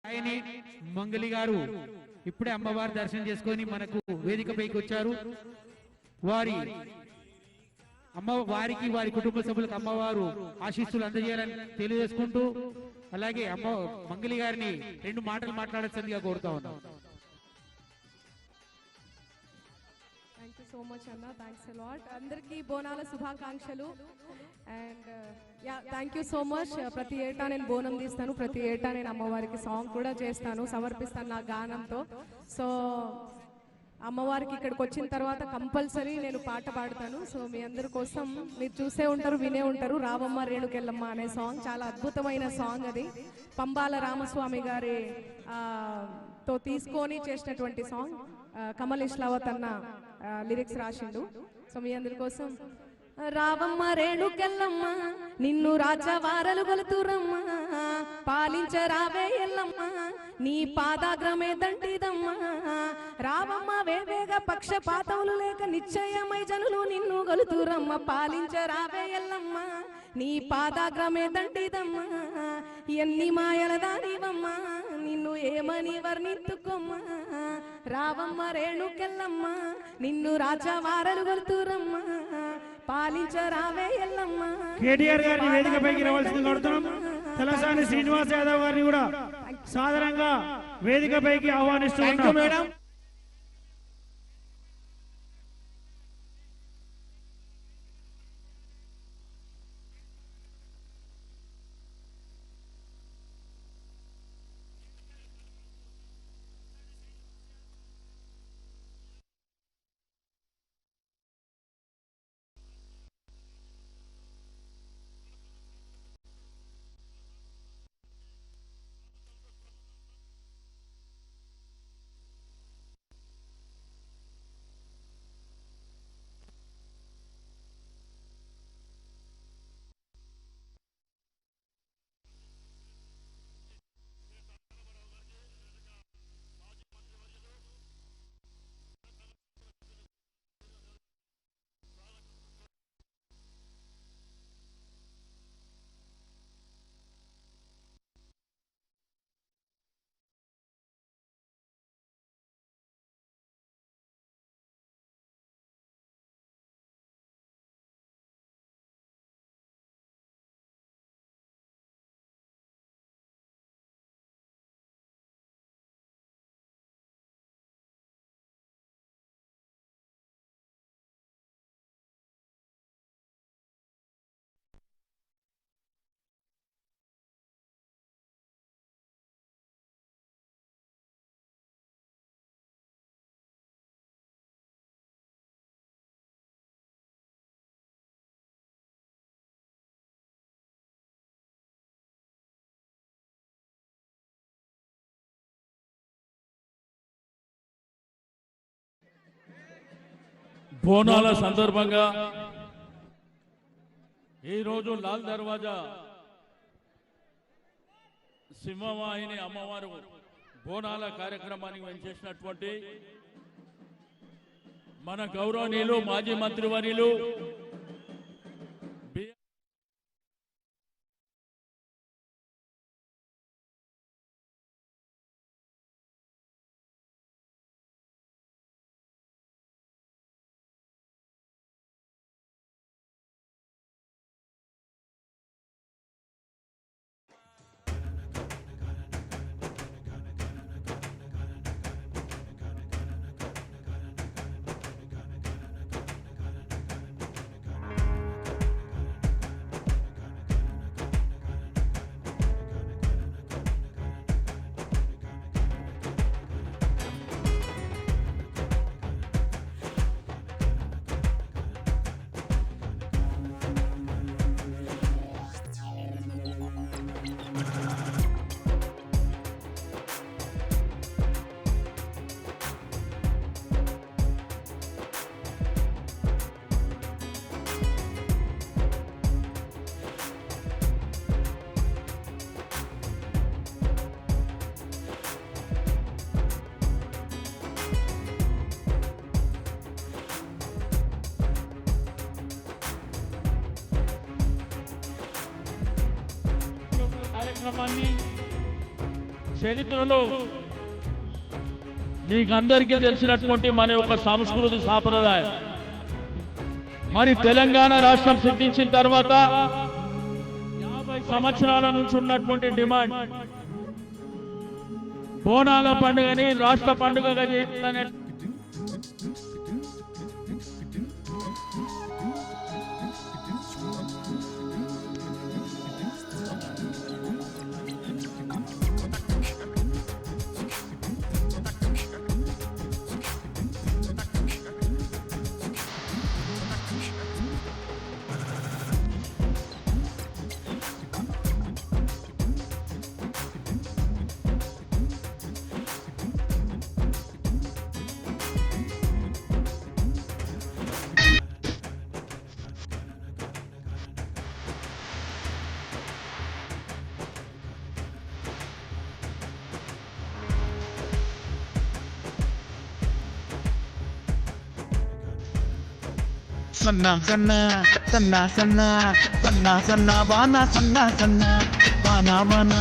ఆయన మంగళి గారు ఇప్పుడే అమ్మవారి దర్శనం చేసుకొని మనకు వేదికపైకి వచ్చారు. వారికి వారి కుటుంబ సభ్యులకు అమ్మవారు ఆశీస్సులు అందజేయాలని తెలియజేసుకుంటూ, అలాగే మంగళి గారిని 2 మాటలు మాట్లాడాల్సిందిగా కోరుతా ఉన్నాం. సో మచ్ అన్న, థ్యాంక్స్ అలాట్. అందరికీ బోనాల శుభాకాంక్షలు. And thank you so much. ప్రతి ఏటా నేను బోనం తీస్తాను, ప్రతి ఏటా నేను అమ్మవారికి సాంగ్ కూడా చేస్తాను, సమర్పిస్తాను నా గానంతో. సో అమ్మవారికి ఇక్కడికి వచ్చిన తర్వాత కంపల్సరీ నేను పాట పాడతాను. సో మీ అందరి కోసం మీరు చూసే ఉంటారు, వినే ఉంటారు, రావమ్మ రేణుకెళ్ళమ్మ అనే సాంగ్. చాలా అద్భుతమైన సాంగ్ అది. పంబాల రామస్వామి గారి తో తీసుకొని చేసినటువంటి సాంగ్. కమల్ ఇష్లావత్ అన్న లిరిక్స్ రాసిండు. సో మీ అందరి కోసం. రావమ్మ రేణుకెళ్ళమ్మ నిన్ను రాజవారలు గొలుతురమ్మ, పాలించరావే ఎల్లమ్మ నీ పాదాగ్రమే దంటిదమ్మ. రావమ్మ వేవేగ పక్షపాతములు లేక నిశ్చయమై జనులు నిన్ను గొలుతురమ్మ, పాలించరావే ఎల్లమ్మ నీ పాదాగ్రమే దంటిదమ్మ. ఎన్ని మాయల దానివమ్మ నిన్ను ఏమని వర్ణింతుకోమ్మ. రావమ్మ రేణుకెళ్ళమ్మ నిన్ను రాజవారలు గొలుతురమ్మ, పాలించరావే ఎల్లమ్మ. కేటీఆర్ గారిని వేదికపైకి రావాల్సింది కోరుతున్నాం. తలసాని శ్రీనివాస్ యాదవ్ గారిని కూడా సాధారణంగా వేదికపైకి ఆహ్వానిస్తున్నాం. మేడం బోనాల సందర్భంగా ఈరోజు లాల్ దర్వాజా సింహవాహిని అమ్మవారు బోనాల కార్యక్రమానికి వెంచేసినటువంటి మన గౌరవనీయులు మాజీ మంత్రివర్యులు చరిత్రలో మీకందరికీ తెలిసినటువంటి మన యొక్క సంస్కృతి సాంప్రదాయం. మరి తెలంగాణ రాష్ట్రం సిద్ధించిన తర్వాత 50 సంవత్సరాల నుంచి ఉన్నటువంటి డిమాండ్ బోనాల పండుగని రాష్ట్ర పండుగగా చేయాలనే సన్నా సన్నా సన్నా సన్నా సన్నా సన్నా వానా సన్నా సన్నా వానా వానా